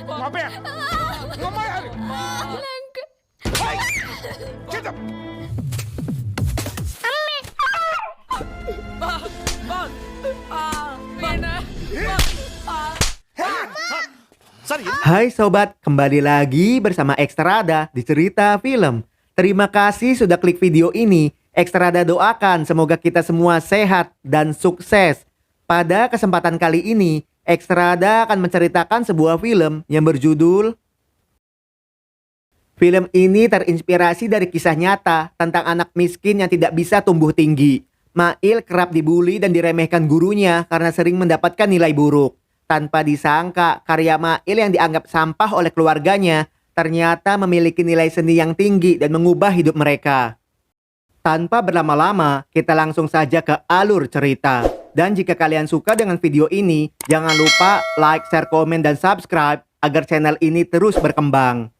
Ngapain? Ngapain? Hai! Get up! Hai sobat, kembali lagi bersama Ekstrada di Cerita Film. Terima kasih sudah klik video ini. Ekstrada doakan semoga kita semua sehat dan sukses. Pada kesempatan kali ini, Ekstrada akan menceritakan sebuah film yang berjudul. Film ini terinspirasi dari kisah nyata tentang anak miskin yang tidak bisa tumbuh tinggi. Mail kerap dibully dan diremehkan gurunya karena sering mendapatkan nilai buruk. Tanpa disangka, karya Mail yang dianggap sampah oleh keluarganya ternyata memiliki nilai seni yang tinggi dan mengubah hidup mereka. Tanpa berlama-lama, kita langsung saja ke alur cerita. Dan jika kalian suka dengan video ini, jangan lupa like, share, komen, dan subscribe agar channel ini terus berkembang.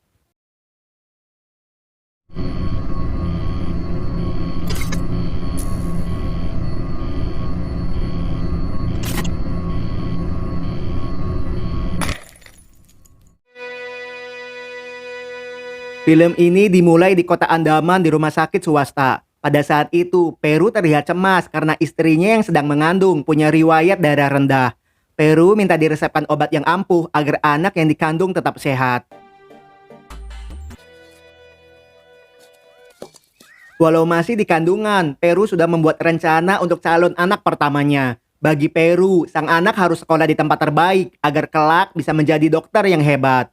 Film ini dimulai di kota Andaman di rumah sakit swasta. Pada saat itu, Peru terlihat cemas karena istrinya yang sedang mengandung punya riwayat darah rendah. Peru minta diresepkan obat yang ampuh agar anak yang dikandung tetap sehat. Walau masih di kandungan, Peru sudah membuat rencana untuk calon anak pertamanya. Bagi Peru, sang anak harus sekolah di tempat terbaik agar kelak bisa menjadi dokter yang hebat.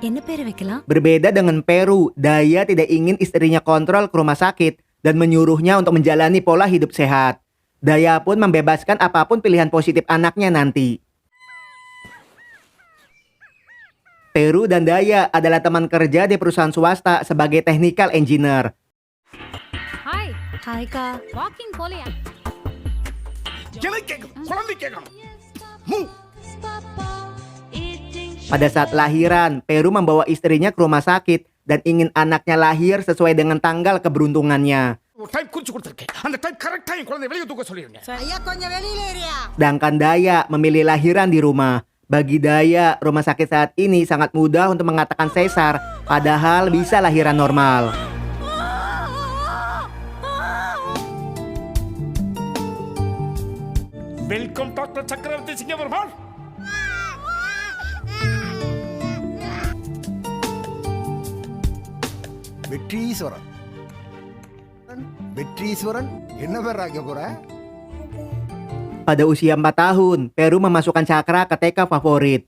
என்ன பேர் வைக்கலாம்? Berbeda dengan Peru, Daya tidak ingin istrinya kontrol ke rumah sakit dan menyuruhnya untuk menjalani pola hidup sehat. Daya pun membebaskan apapun pilihan positif anaknya nanti. Peru dan Daya adalah teman kerja di perusahaan swasta sebagai technical engineer. Hi ஹாய்க்கா. வாக்கிங் போலையா? Jelek kek, kulandik kek. Mu. Pada saat lahiran, Peru membawa istrinya ke rumah sakit dan ingin anaknya lahir sesuai dengan tanggal keberuntungannya. Time kunci கொடுத்திருக்கேன். அந்த time correct time குழந்தை வெளிய தூக்க சொல்லிருங்க. Sedangkan Daya memilih lahiran di rumah. Bagi Daya, rumah sakit saat ini sangat mudah untuk mengatakan sesar, padahal bisa lahiran normal. Welcome Dr. Chakravarti Singapore. வெற்றீஸ்வரன் வெற்றீஸ்வரன் என்ன பேர் ஆக்க போற? Pada usia 4 tahun, Peru memasukkan Cakra ke TK favorit.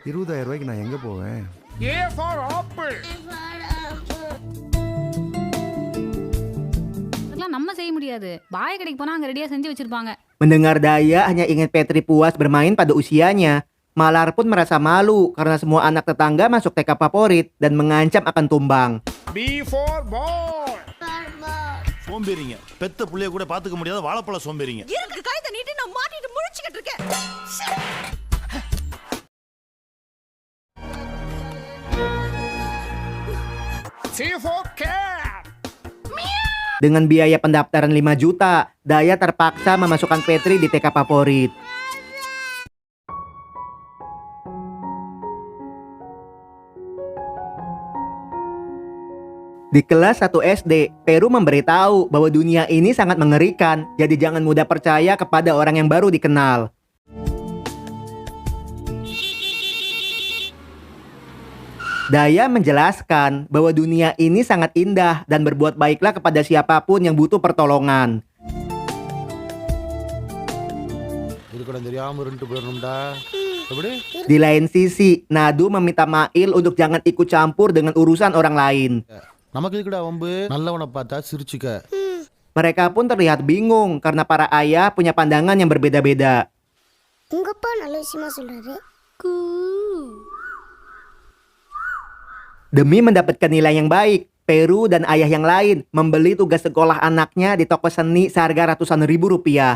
20,000 ரூபாய்க்கு நான் எங்க போவேன்? A for apple. இதெல்லாம் நம்ம செய்ய முடியாது. பாய் கடைக்கு போனா அங்க ரெடியா செஞ்சு வச்சிருப்பாங்க. Mendengar Daya hanya ingin Petri puas bermain pada usianya, Malar pun merasa malu karena semua anak tetangga masuk TK favorit dan mengancam akan tumbang. B for ball. சோம்பேறிங்க பெத்த புள்ளைய கூட பாத்துக்க முடியாத வாழைப்பழ சோம்பேறிங்க. இருக்கு காயத்தை நீட்டி நான் மாட்டிட்டு முழிச்சுக்கிட்டு இருக்கேன். C for cat. Dengan biaya pendaftaran 5 juta, Daya terpaksa memasukkan Petri di TK favorit. Di kelas 1 SD, Peru memberitahu bahwa dunia ini sangat mengerikan, jadi jangan mudah percaya kepada orang yang baru dikenal. Daya menjelaskan bahwa dunia ini sangat indah dan berbuat baiklah kepada siapapun yang butuh pertolongan. இதுக்கட தெரியாம இருந்துட்டு போயிரணும்டா. எப்படி? Di lain sisi, Nadu meminta Mail untuk jangan ikut campur dengan urusan orang lain. நமக்கு இதுக்கடா வம்பு. நல்லவனை பார்த்தா சிரிச்சுக்க. Mereka pun terlihat bingung karena para ayah punya pandangan yang berbeda-beda. உங்க அப்பா நல்ல விஷயமா சொல்றாரு. Demi mendapatkan nilai yang baik, Peru dan ayah yang lain membeli tugas sekolah anaknya di toko seni seharga ratusan ribu rupiah.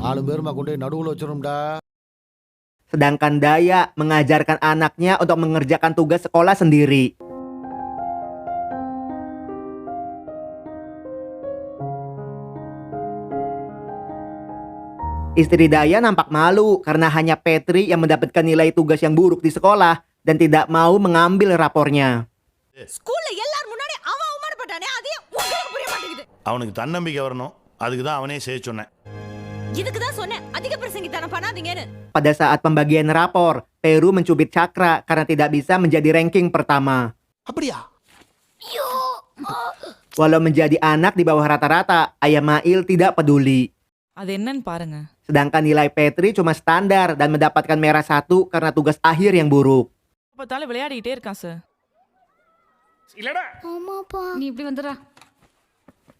ஆளு பேருமா கொண்டு போய் நடுவுல வச்சிரும்டா. Sedangkan Daya mengajarkan anaknya untuk mengerjakan tugas sekolah sendiri. Istri Daya nampak malu karena hanya Petri yang mendapatkan nilai tugas yang buruk di sekolah dan tidak mau mengambil rapornya. ஸ்கூல்ல எல்லாரும் முன்னாடி அவன் அவமானப்பட்டானே அதே உங்களுக்கு புரிய மாட்டேங்குது. அவனுக்கு தன்னம்பிக்கை வரணும், அதுக்கு தான் அவனே செய்ய சொன்னேன். இதுக்கு தான் சொன்னேன் அதிக பிரசங்கித்தனம் பண்ணாதீங்கன்னு. Pada saat pembagian rapor, Peru mencubit Cakra karena tidak bisa menjadi ranking pertama. அப்படியா? Walau menjadi anak di bawah rata-rata, Ayah Mail tidak peduli. அது என்னன்னு பாருங்க. Sedangkan nilai Petri cuma standar dan mendapatkan merah 1 karena tugas akhir yang buruk. பார்த்தாலும் விளையாடிட்டே இருக்கான் சார். இல்லடா ஆமாப்பா. நீ இப்படி வந்துடுறா.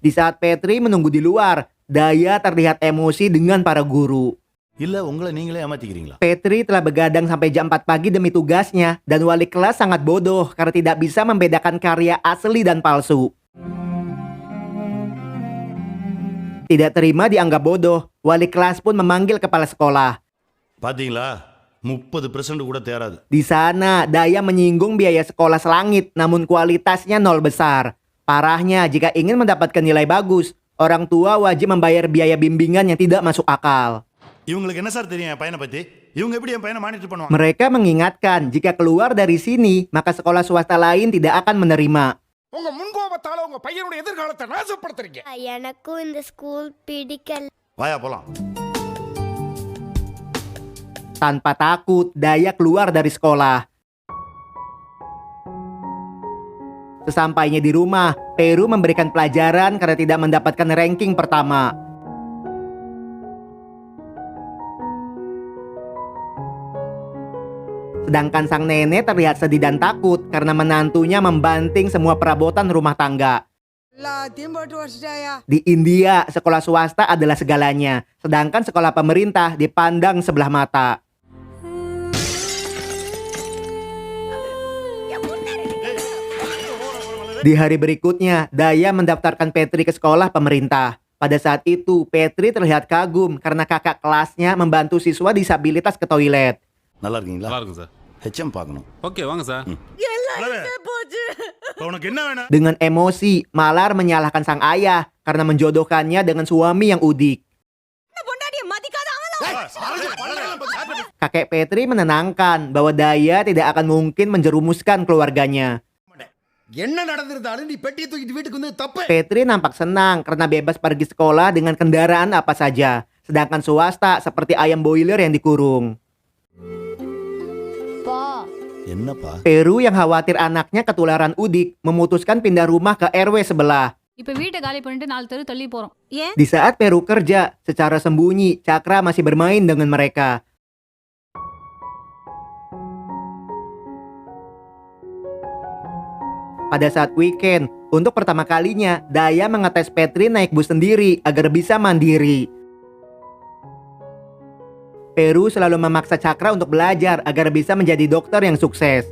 Di saat Petri menunggu di luar, Daya terlihat emosi dengan para guru. இல்ல உங்களை நீங்களே ஏமாத்திக்கிறீங்களா? Petri telah begadang sampai jam 4 pagi demi tugasnya dan wali kelas sangat bodoh karena tidak bisa membedakan karya asli dan palsu. Tidak terima dianggap bodoh, wali kelas pun memanggil kepala sekolah. பாத்தீங்களா, 30% கூட தேராது. Di sana, Daya menyinggung biaya sekolah selangit namun kualitasnya nol besar. Parahnya, jika ingin mendapatkan nilai bagus, orang tua wajib membayar biaya bimbingan yang tidak masuk akal. இவங்களுக்கு என்ன சார் தெரியும் என் பையனை பத்தி? இவங்க எப்படி என் பையனை மானிட்டர் பண்ணுவாங்க? Mereka mengingatkan jika keluar dari sini, maka sekolah swasta lain tidak akan menerima. உங்க முன்கோபத்தால உங்க பையனுடைய எதிர்காலத்தை நாசப்படுத்துறீங்க. எனக்கும் இந்த ஸ்கூல் பிடிக்கல. வாயா போலாம். Tanpa takut, Daya keluar dari sekolah. Sesampainya di rumah, Peru memberikan pelajaran karena tidak mendapatkan ranking pertama. Sedangkan sang nenek terlihat sedih dan takut karena menantunya membanting semua perabotan rumah tangga. Di India, sekolah swasta adalah segalanya, sedangkan sekolah pemerintah dipandang sebelah mata. Di hari berikutnya, Daya mendaftarkan Petri ke sekolah pemerintah. Pada saat itu, Petri terlihat kagum karena kakak kelasnya membantu siswa disabilitas ke toilet. நல்லா இருக்கீங்களா? நல்லா இருக்கும் sir. HM பார்க்கணும். ஓகே வாங்க சார். இப்போ உனக்கு என்ன வேணும்? Dengan emosi, Malar menyalahkan sang ayah karena menjodohkannya dengan suami yang udik. பொண்டாட்டிய மதிக்காத அவன் Kakek Petri menenangkan bahwa Daya tidak akan mungkin menjerumuskan keluarganya. என்ன நடந்திருந்தாலும் நீ பெட்டியை தூக்கிட்டு வீட்டுக்கு வந்து தப்பு. Petri nampak senang karena bebas pergi sekolah dengan kendaraan apa saja. Sedangkan swasta seperti ayam boiler yang dikurung. என்னப்பா? Peru yang khawatir anaknya ketularan udik memutuskan pindah rumah ke RW sebelah. இப்ப வீட்டை காலி பண்ணிட்டு 4 தெரு தள்ளி போறோம். ஏன்? Di saat Peru kerja, secara sembunyi Cakra masih bermain dengan mereka. Pada saat weekend, untuk pertama kalinya Daya mengetes Petri naik bus sendiri agar bisa mandiri. Peru selalu memaksa Cakra untuk belajar agar bisa menjadi dokter yang sukses.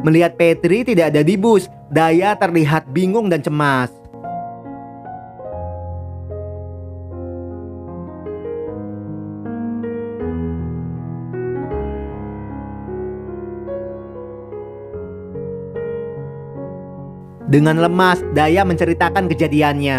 Melihat Petri tidak ada di bus, Daya terlihat bingung dan cemas. Dengan lemas, Daya menceritakan kejadiannya.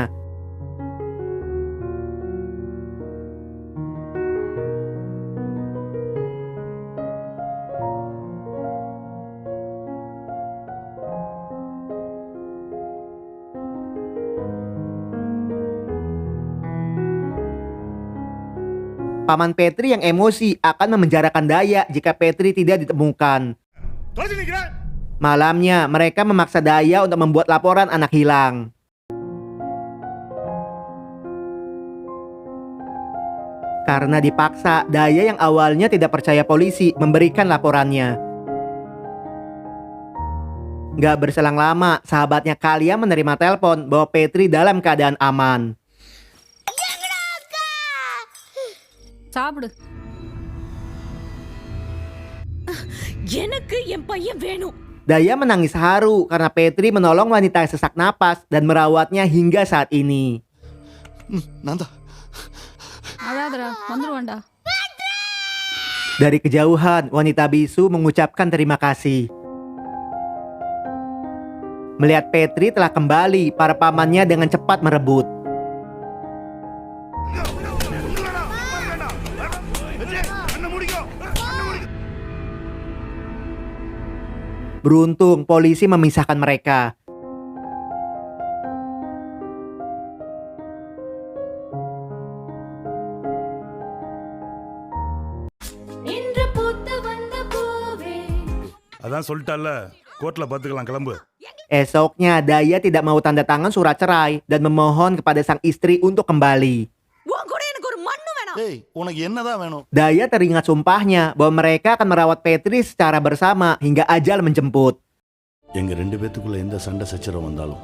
Paman Petri yang emosi akan memenjarakan Daya jika Petri tidak ditemukan. தொலைச்சு நிக்கிறேன். Malamnya, mereka memaksa Daya untuk membuat laporan anak hilang. Karena dipaksa, Daya yang awalnya tidak percaya polisi memberikan laporannya. Gak berselang lama, sahabatnya Kalia menerima telepon bahwa Petri dalam keadaan aman. சாப்பிடு. எனக்கு என் பையன் வேணும். Daya menangis haru karena Petri menolong wanita yang sesak napas dan merawatnya hingga saat ini. நான் தான். அழாதடா, வந்துருவான்டா. Dari kejauhan, wanita bisu mengucapkan terima kasih. Melihat Petri telah kembali, para pamannya dengan cepat merebut. Beruntung polisi memisahkan mereka. அதான் சொல்லிட்டால கோர்ட்ல பாத்துக்கலாம் கிளம்பு. Esoknya, Daya tidak mau tanda tangan surat cerai dan memohon kepada sang istri untuk kembali. உன் கூட எனக்கு ஒரு மண்ணு வேணாம். ஏய் உனக்கு என்னதான் வேணும்? Daya teringat sumpahnya bahwa mereka akan merawat Petri secara bersama hingga ajal menjemput. எங்க ரெண்டு பேத்துக்குள்ள எந்த சண்டை சச்சரவு வந்தாலும்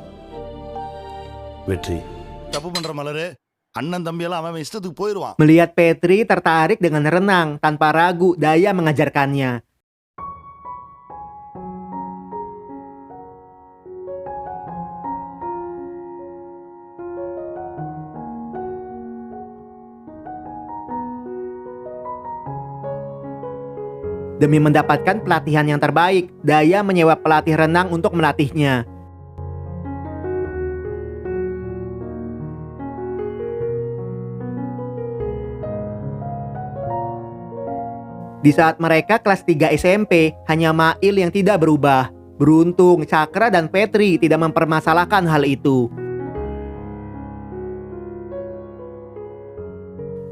வெற்றி. தப்பு பண்ற மலரு, அண்ணன் தம்பியெல்லாம் அவன் இஷ்டத்துக்கு போயிடுவான். Melihat Petri tertarik dengan renang, tanpa ragu Daya mengajarkannya. Demi mendapatkan pelatihan yang terbaik, Daya menyewa pelatih renang untuk melatihnya. Di saat mereka kelas 3 SMP, hanya Mail yang tidak berubah. Beruntung, Cakra dan Petri tidak mempermasalahkan hal itu.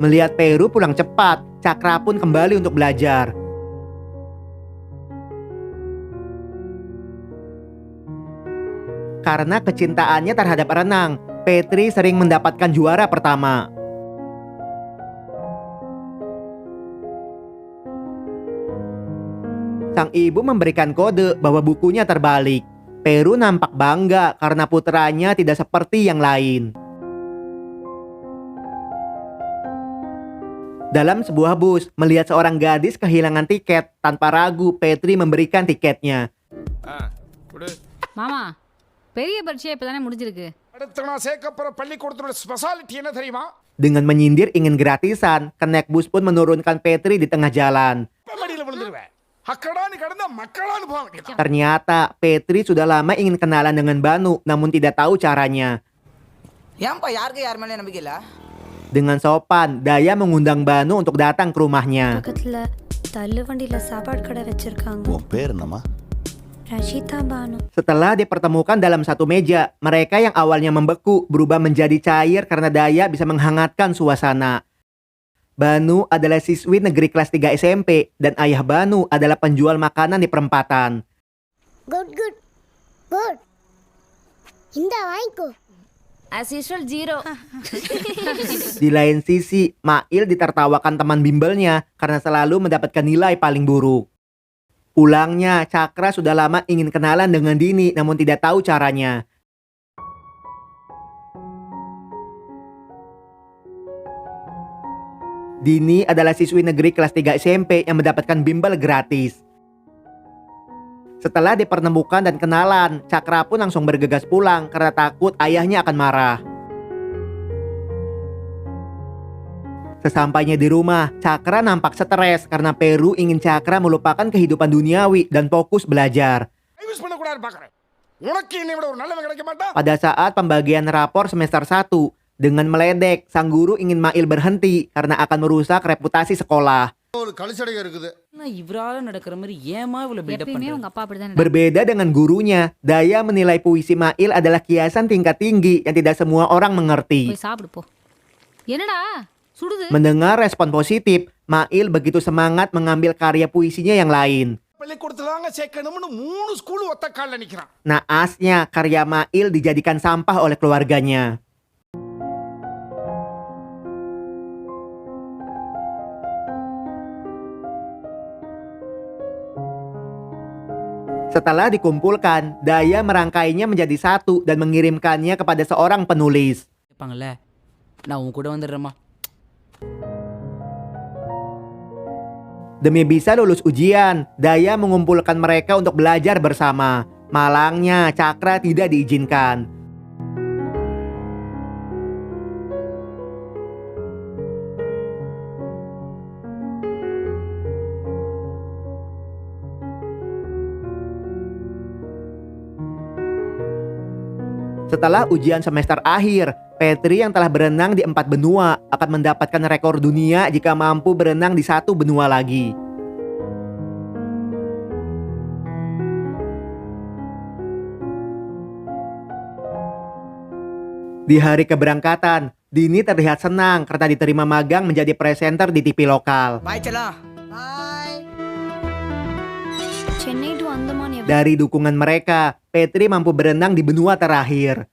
Melihat Peru pulang cepat, Cakra pun kembali untuk belajar. Karena kecintaannya terhadap renang, Petri sering mendapatkan juara pertama. Sang ibu memberikan kode bahwa bukunya terbalik. Peru nampak bangga karena putranya tidak seperti yang lain. Dalam sebuah bus, melihat seorang gadis kehilangan tiket, tanpa ragu Petri memberikan tiketnya. மாமா பெரிய பரீட்சை இப்பதானே முடிஞ்சிருக்கு. அடுத்து நான் சேர்க்கப்புற பள்ளிக்கூடத்தோட ஸ்பெஷாலிட்டி என்ன தெரியுமா? Dengan menyindir ingin gratisan, kenek bus pun menurunkan Petri di tengah jalan. மடியில விழுந்துருவேன். அக்கடான்னு கடந்த மக்களான்னு போக வேண்டியது. Ternyata Petri sudah lama ingin kenalan dengan Banu, namun tidak tahu caranya. ஏன்பா யாருக்கு யார் மேலே நம்பிக்கை இல்ல? Dengan sopan, Daya mengundang Banu untuk datang ke rumahnya. பக்கத்துல தள்ளு வண்டியில சாப்பாடு கடை வச்சிருக்காங்க. உன் பேர் என்னம்மா? ரஷிதா Banu. Setelah dipertemukan dalam satu meja, mereka yang awalnya membeku berubah menjadi cair karena Daya bisa menghangatkan suasana. Banu adalah siswi negeri kelas 3 SMP dan ayah Banu adalah penjual makanan di perempatan. Good. இந்தா வாங்கிக்கோ. As usual zero. Di lain sisi, Mail ditertawakan teman bimbelnya karena selalu mendapatkan nilai paling buruk. Pulangnya, Cakra sudah lama ingin kenalan dengan Dini namun tidak tahu caranya. Dini adalah siswi negeri kelas 3 SMP yang mendapatkan bimbel gratis. Setelah dipertemukan dan kenalan, Cakra pun langsung bergegas pulang karena takut ayahnya akan marah. Sesampainya di rumah, Cakra nampak stres karena Peru ingin Cakra melupakan kehidupan duniawi dan fokus belajar. Use பண்ணக்கூடாது பார்க்குறேன். உனக்கு என்னை விட ஒரு நல்லவன் கிடைக்க மாட்டான். Pada saat pembagian rapor semester 1, dengan meledek, sang guru ingin Mail berhenti karena akan merusak reputasi sekolah. ஒரு கழிச்சடை இருக்குது. இவரால நடக்கிற மாதிரி ஏமா இவ்வளவு பில்டப் எப்பயுமே பண்ற? உங்க அப்பா அப்படிதானே. Berbeda dengan gurunya, Daya menilai puisi Mail adalah kiasan tingkat tinggi yang tidak semua orang mengerti. போய் சாப்பிடு போ. என்னடா சுடுது? Mendengar respon positif, Mail begitu semangat mengambil karya puisinya yang lain. பள்ளிக்கூடத்துல தாங்க சேர்க்கணும்னு 3 ஸ்கூல் ஒத்த கால்ல நிக்கிறான். Naasnya, karya Mail dijadikan sampah oleh keluarganya. Setelah dikumpulkan, Daya merangkainya menjadi satu dan mengirimkannya kepada seorang penulis. கேட்பாங்கல்ல நான் உன் கூட வந்துடுறேம்மா. Demi bisa lulus ujian, Daya mengumpulkan mereka untuk belajar bersama. Malangnya, Cakra tidak diizinkan. Setelah ujian semester akhir, Petri yang telah berenang di 4 benua akan mendapatkan rekor dunia jika mampu berenang di 1 benua lagi. Di hari keberangkatan, Dini terlihat senang karena diterima magang menjadi presenter di TV lokal. Bye, Chala. Chennai to Andaman Dari dukungan mereka, Petri mampu berenang di benua terakhir.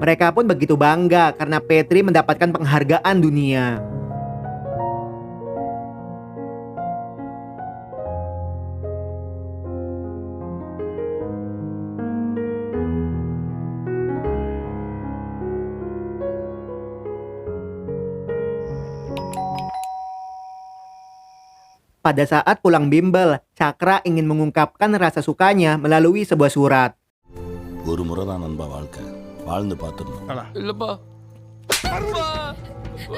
Mereka pun begitu bangga karena Petri mendapatkan penghargaan dunia. Pada saat pulang bimbel, Cakra ingin mengungkapkan rasa sukanya melalui sebuah surat. ஒரு முறை தான் நண்பா வாழ்க்கை வாழ்ந்து பார்த்துடணும். இல்லப்பா.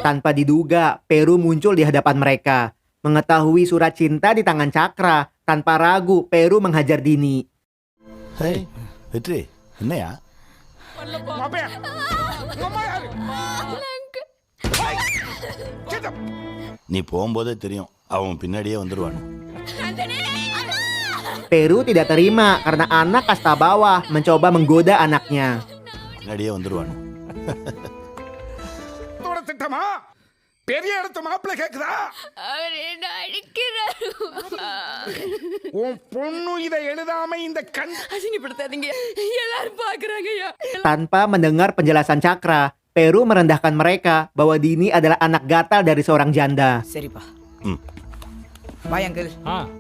Tanpa diduga, Peru muncul di hadapan mereka. Mengetahui surat cinta di tangan Cakra, tanpa ragu Peru menghajar Dini. Hey வெற்றி என்னையா உங்க அப்பையா? உங்க அம்மா யாரு? ஏய், get up. நீ போகும்போதே தெரியும் அவன் பின்னாடியே வந்துடுவான். Peru tidak terima karena anak kasta bawah mencoba menggoda anaknya. பின்னாடியே வந்துடுவான். தோட திட்டமா? பெரிய இடத்து மாப்பிள்ளை கேக்குதா? உன் பொண்ணு இதை எழுதாம இந்த கண் அசிங்கப்படுத்தாதீங்க எல்லாரும் பாக்குறாங்கய்யா. Tanpa mendengar penjelasan Cakra, Peru merendahkan mereka bahwa Dini adalah anak gatal dari seorang janda. சரிப்பா. ம். Bye, Uncle.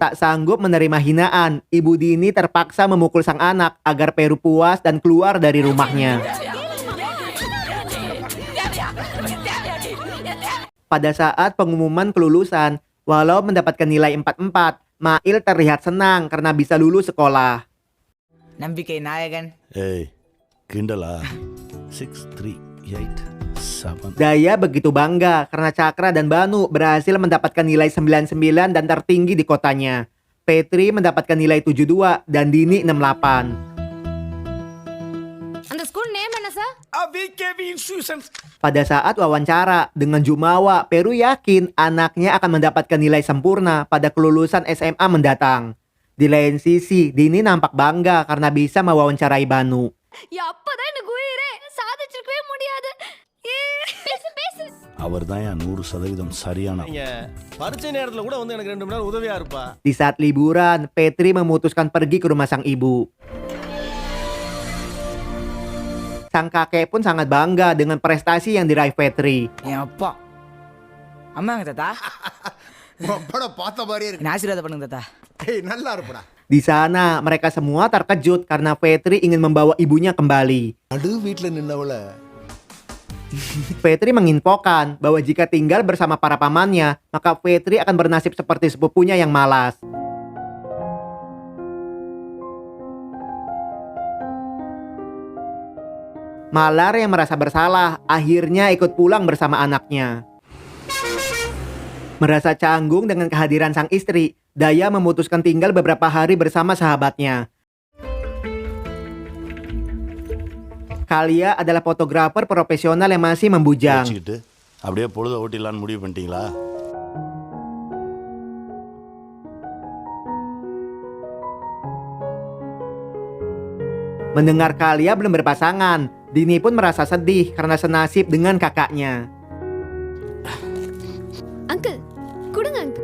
Tak sanggup menerima hinaan, Ibu Dini terpaksa memukul sang anak agar Peru puas dan keluar dari rumahnya. Pada saat pengumuman kelulusan, walau mendapatkan nilai 4,4, Mail terlihat senang karena bisa lulus sekolah. நம்பிக்கை நாயகன். ஏய் கிண்டலா 6 3 8 7. Daya begitu bangga karena Cakra dan Banu berhasil mendapatkan nilai 99 dan tertinggi di kotanya. Petri mendapatkan nilai 72 dan Dini 68. அந்த school name என்ன sir? VKV Institutions. Pada saat wawancara dengan Jumawa, Peru yakin anaknya akan mendapatkan nilai sempurna pada kelulusan SMA mendatang. Di lain sisi, Dini nampak bangga karena bisa mewawancarai Banu. அப்பதான் எனக்கு உயிரே சாதிச்சிருக்கவே முடியாது பேசு பேசு அவர் தான் 100% சரியான. பரிச்சை நேரத்துல கூட வந்து எனக்கு 2 மணி நேரம் உதவியா இருப்பா. Di saat liburan, Petri memutuskan pergi ke rumah sang ibu. Sang kakek pun sangat bangga dengan prestasi yang diraih Petri. என் அப்பா. அம்மாங்க தாத்தா. படம் பார்த்த மாதிரியே இருக்கு. என்ன ஆசீர்வாதம் பண்ணுங்க தாத்தா. ஏய் நல்லா இருப்படா. Di sana, mereka semua terkejut karena Petri ingin membawa ibunya kembali. நடு வீட்ல நின்னவள Petri menginfokan bahwa jika tinggal bersama para pamannya, maka Petri akan bernasib seperti sepupunya yang malas. Malar yang merasa bersalah akhirnya ikut pulang bersama anaknya. Merasa canggung dengan kehadiran sang istri, Daya memutuskan tinggal beberapa hari bersama sahabatnya. Kalia adalah fotografer profesional yang masih membujang. வச்சுக்கிட்டு அப்படியே பொழுத ஓட்டிடலான்னு முடிவு பண்ணிட்டீங்களா? Mendengar Kalia belum berpasangan, Dini pun merasa sedih karena senasib dengan kakaknya. Uncle கொடுங்க uncle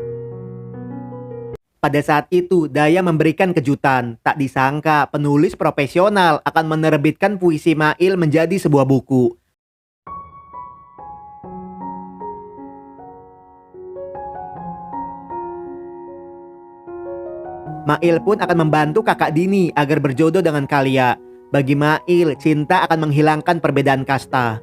Pada saat itu, Daya memberikan kejutan. Tak disangka, penulis profesional akan menerbitkan puisi Mail menjadi sebuah buku. Mail pun akan membantu kakak Dini agar berjodoh dengan Kalia. Bagi Mail, cinta akan menghilangkan perbedaan kasta.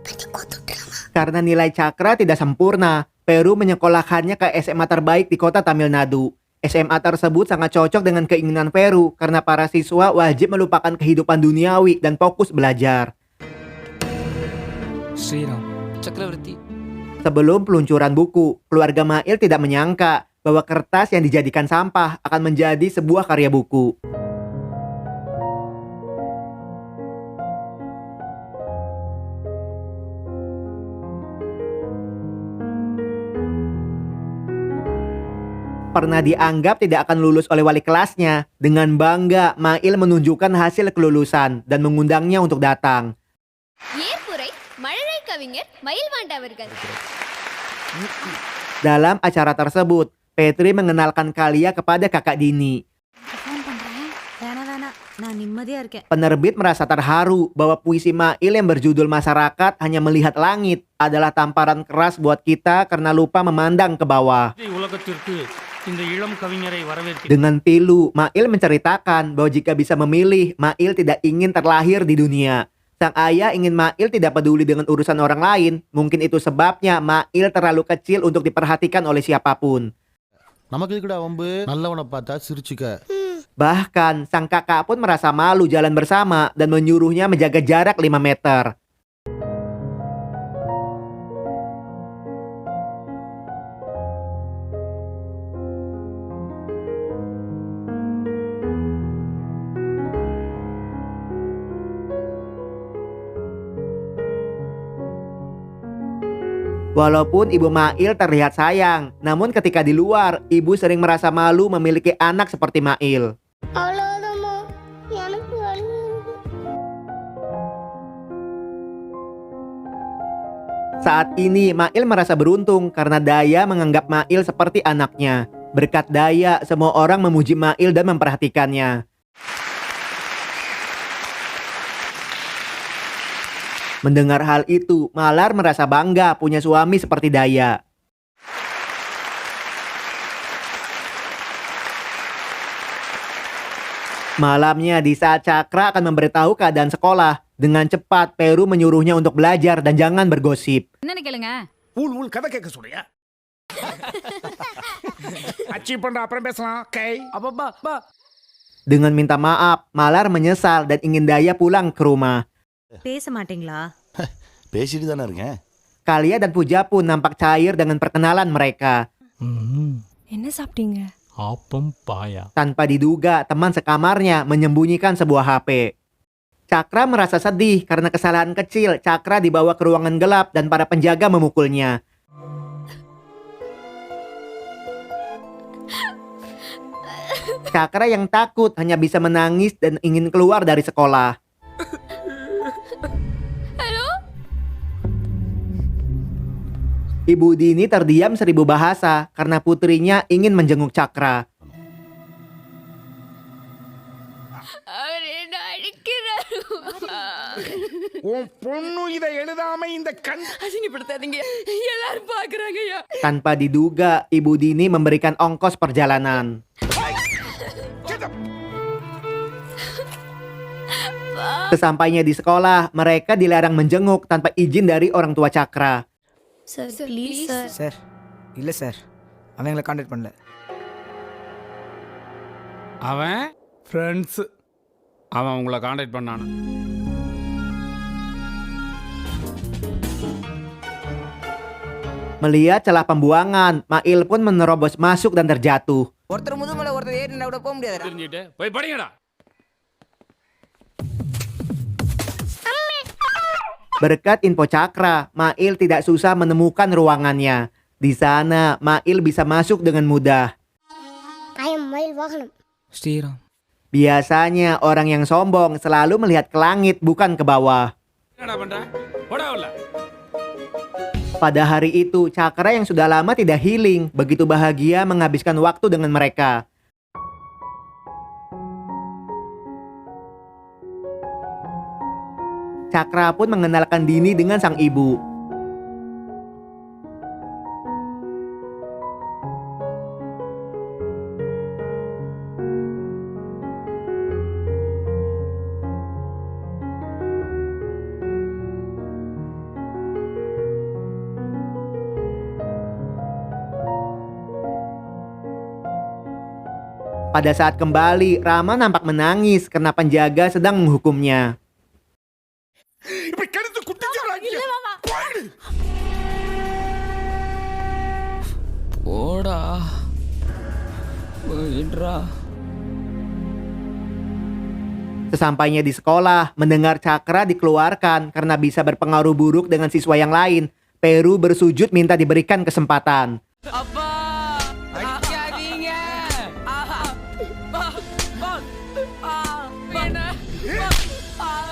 Karena nilai Cakra tidak sempurna, Peru menyekolahkannya ke SMA terbaik di kota Tamil Nadu. SMA tersebut sangat cocok dengan keinginan Peru karena para siswa wajib melupakan kehidupan duniawi dan fokus belajar. Sriram Chakravarthy Sebelum peluncuran buku, keluarga Mail tidak menyangka bahwa kertas yang dijadikan sampah akan menjadi sebuah karya buku. Pernah dianggap tidak akan lulus oleh wali kelasnya, dengan bangga Mail menunjukkan hasil kelulusan dan mengundangnya untuk datang. ஏற்புரை மழலை கவிஞர் மயில்வாண்ட் அவர்கள். Dalam acara tersebut, Petri mengenalkan Kalia kepada kakak Dini. Phone பண்றேன். வேணாம் நான் நிம்மதியா இருக்கேன். Penerbit merasa terharu bahwa puisi Mail yang berjudul Masyarakat Hanya Melihat Langit adalah tamparan keras buat kita karena lupa memandang ke bawah. உலகத்திற்கு இந்த இளம் கவிஞரை வரவேற்கிறேன். Dengan pilu, Mail menceritakan bahwa jika bisa memilih, Mail tidak ingin terlahir di dunia. Sang ayah ingin Mail tidak peduli dengan urusan orang lain. Mungkin itu sebabnya Mail terlalu kecil untuk diperhatikan oleh siapapun. நமக்கு கூட வம்பு நல்லவனை பார்த்தா சிரிச்சுக்க. Bahkan, sang kakak pun merasa malu jalan bersama dan menyuruhnya menjaga jarak 5 meter. Walaupun ibu Mail terlihat sayang, namun ketika di luar, ibu sering merasa malu memiliki anak seperti Mail. அவ்வளோதாம்மா எனக்கு Saat ini, Mail merasa beruntung karena Daya menganggap Mail seperti anaknya. Berkat Daya, semua orang memuji Mail dan memperhatikannya. Mendengar hal itu, Malar merasa bangga punya suami seperti Daya. Malamnya di saat Cakra akan memberitahu keadaan sekolah, dengan cepat Peru menyuruhnya untuk belajar dan jangan bergosip. என்னன்னு கேளுங்க. Wool wool கதை கேட்க சொல்றியா? அச்சீவ் பண்ற அப்புறம் பேசலாம். ஓகே. அப்பப்பா Dengan minta maaf, Malar menyesal dan ingin Daya pulang ke rumah. பேச மாட்டீங்களா? பேசிட்டு தானே இருக்கேன். Kalia dan Puja pun nampak cair dengan perkenalan mereka. என்ன சாப்பிட்டீங்க? ஆப்பம் பாயா. Tanpa diduga, teman sekamarnya menyembunyikan sebuah HP. Cakra merasa sedih karena kesalahan kecil. Cakra dibawa ke ruangan gelap dan para penjaga memukulnya. Cakra yang takut hanya bisa menangis dan ingin keluar dari sekolah. Ibu Dini terdiam 1000 bahasa karena putrinya ingin menjenguk Cakra. அவர் என்ன அடிக்கிறாரு. உன் பொண்ணு இதை எழுதாம இந்த கண் அசிங்கப்படுத்தாதீங்க, எல்லாரும் பாக்குறாங்கய்யா. Tanpa diduga, Ibu Dini memberikan ongkos perjalanan. Sesampainya di sekolah, mereka dilarang menjenguk tanpa izin dari orang tua Cakra. Sir please sir. Sir இல்லை சார், அவன் எங்களை காண்டாக்ட் பண்ணல. அவன் ஃப்ரெண்ட்ஸ் அவன் உங்களை காண்டாக்ட் பண்ணானா? Melihat celah pembuangan, Mail pun menerobos masuk dan terjatuh. ஒருத்தர் முதுமலை ஒருத்தர் ஏறினா கூட போக முடியாது. தெரிஞ்சுட்டு போய் படிங்கடா. Berkat info Cakra, Mail tidak susah menemukan ruangannya. Di sana, Mail bisa masuk dengan mudah. ஐயம் மயில் வாகனம். Sriram Biasanya orang yang sombong selalu melihat ke langit bukan ke bawah. என்னடா பண்ற? போடா உள்ள. Pada hari itu, Cakra yang sudah lama tidak healing begitu bahagia menghabiskan waktu dengan mereka. Cakra pun mengenalkan Dini dengan sang ibu. Pada saat kembali, Rama nampak menangis karena penjaga sedang menghukumnya. இப்படி கெடுத்து குட்டிச்சாராக்கிய. போடு. போடா போயிடுறா. Sesampainya di sekolah, mendengar Cakra dikeluarkan karena bisa berpengaruh buruk dengan siswa yang lain, Peru bersujud minta diberikan kesempatan. அப்பா அடிக்காதீங்க.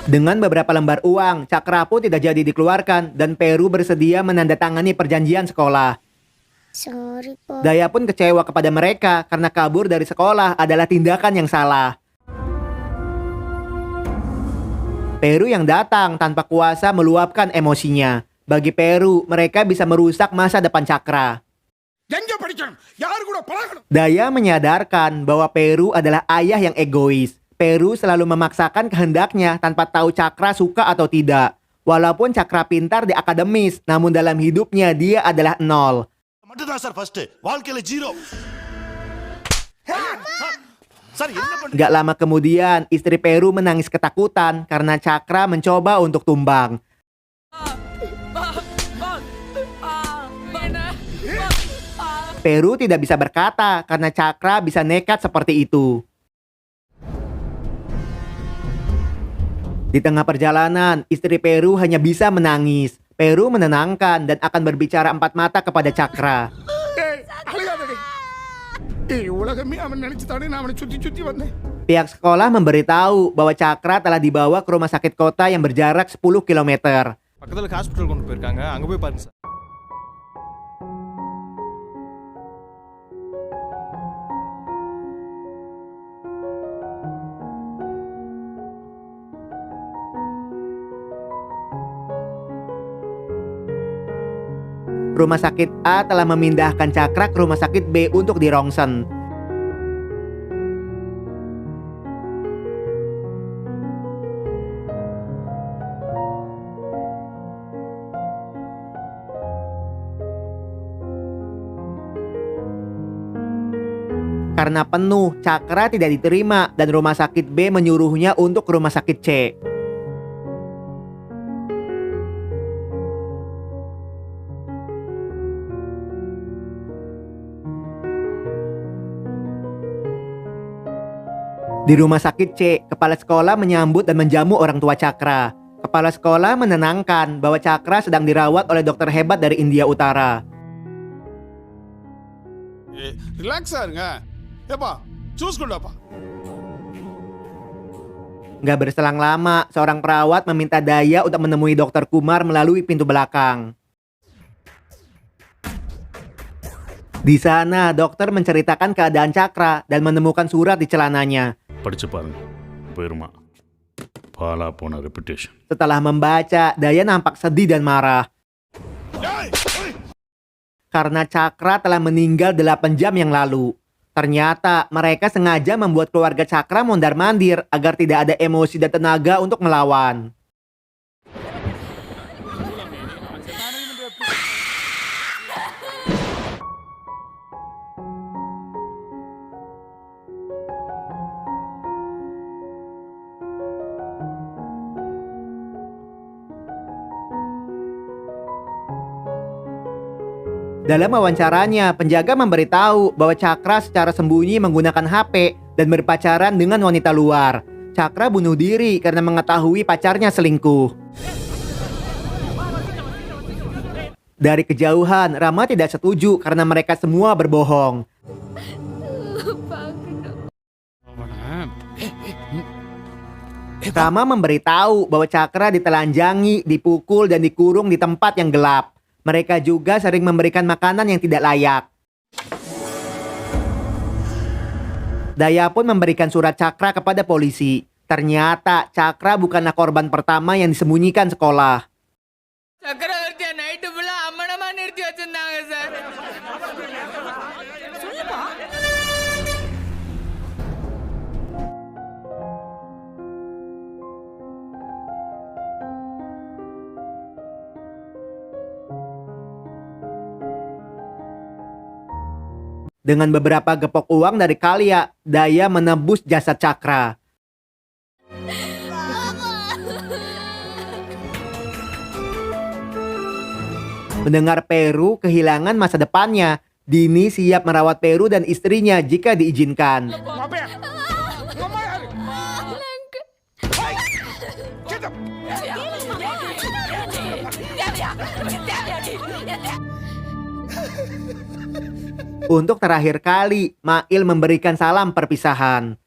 Dengan beberapa lembar uang, Cakra pun tidak jadi dikeluarkan dan Peru bersedia menandatangani perjanjian sekolah. Sorry, Po. Daya pun kecewa kepada mereka karena kabur dari sekolah adalah tindakan yang salah. Peru yang datang tanpa kuasa meluapkan emosinya. Bagi Peru, mereka bisa merusak masa depan Cakra. எங்க படிக்கணும்? யாரு கூட பழகணும்? Daya menyadarkan bahwa Peru adalah ayah yang egois. Peru selalu memaksakan kehendaknya tanpa tahu Cakra suka atau tidak. Walaupun Cakra pintar di akademis, namun dalam hidupnya dia adalah nol. மட்டும்தான் sir first வாழ்க்கையில zero. Sir என்ன பண்றீங்க? Gak lama kemudian, istri Peru menangis ketakutan karena Cakra mencoba untuk tumbang. Peru tidak bisa berkata karena Cakra bisa nekat seperti itu. Di tengah perjalanan, istri Peru hanya bisa menangis. Peru menenangkan dan akan berbicara empat mata kepada Cakra. ஏய், அழுகாதடி. ஏய், உலகமே அவன் நினைச்சு தானே நான் அவனை சுத்தி சுத்தி வந்தேன். Pihak sekolah memberitahu bahwa Cakra telah dibawa ke rumah sakit kota yang berjarak 10 km. பக்கத்துல ஹாஸ்பிட்டல் கொண்டு போயிருக்காங்க, அங்க போய் பாருங்க sir. Rumah sakit A telah memindahkan Cakra ke rumah sakit B untuk dirongsen. Karena penuh, Cakra tidak diterima dan rumah sakit B menyuruhnya untuk ke rumah sakit C. Di rumah sakit C, kepala sekolah menyambut dan menjamu orang tua Cakra. Kepala sekolah menenangkan bahwa Cakra sedang dirawat oleh dokter hebat dari India Utara. ரிலாக்ஸா இருங்க. ஏப்பா, చూసుకోండిப்பா. Gak berselang lama, seorang perawat meminta Daya untuk menemui dokter Kumar melalui pintu belakang. Di sana, dokter menceritakan keadaan Cakra dan menemukan surat di celananya. படிச்சு பாருங்க. பெருமா பாலா போன ரெputation. Setelah membaca, Daya nampak sedih dan marah. Karena Cakra telah meninggal 8 jam yang lalu. Ternyata mereka sengaja membuat keluarga Cakra mondar-mandir agar tidak ada emosi dan tenaga untuk melawan. Dalam wawancaranya, penjaga memberitahu bahwa Cakra secara sembunyi menggunakan HP dan berpacaran dengan wanita luar. Cakra bunuh diri karena mengetahui pacarnya selingkuh. Dari kejauhan, Rama tidak setuju karena mereka semua berbohong. Rama memberitahu bahwa Cakra ditelanjangi, dipukul, dan dikurung di tempat yang gelap. Mereka juga sering memberikan makanan yang tidak layak. Daya pun memberikan surat Cakra kepada polisi. Ternyata Cakra bukanlah korban pertama yang disembunyikan sekolah. சக்கரவர்த்தியா நைட்டு ஃபுல்லா அம்மனமா நிறுத்தி வச்சிருந்தாங்க sir. Dengan beberapa gepok uang dari Kalia, Daya menebus jasad Cakra. Mendengar Peru kehilangan masa depannya, Dini siap merawat Peru dan istrinya jika diizinkan. Ngapa ya? Ngapa ya? Hai! Get up! Untuk terakhir kali, Mail memberikan salam perpisahan.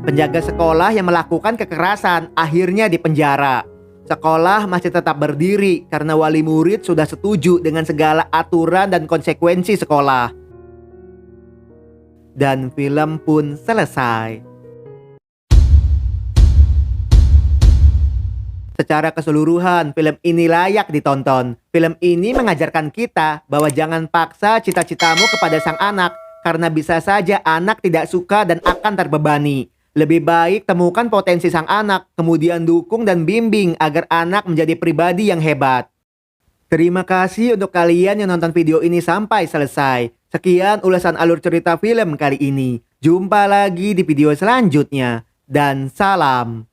Penjaga sekolah yang melakukan kekerasan akhirnya dipenjara. Sekolah masih tetap berdiri karena wali murid sudah setuju dengan segala aturan dan konsekuensi sekolah. Dan film pun selesai. Secara keseluruhan, film ini layak ditonton. Film ini mengajarkan kita bahwa jangan paksa cita-citamu kepada sang anak, karena bisa saja anak tidak suka dan akan terbebani. Lebih baik temukan potensi sang anak, kemudian dukung dan bimbing agar anak menjadi pribadi yang hebat. Terima kasih untuk kalian yang nonton video ini sampai selesai. Sekian ulasan alur cerita film kali ini. Jumpa lagi di video selanjutnya. Dan salam.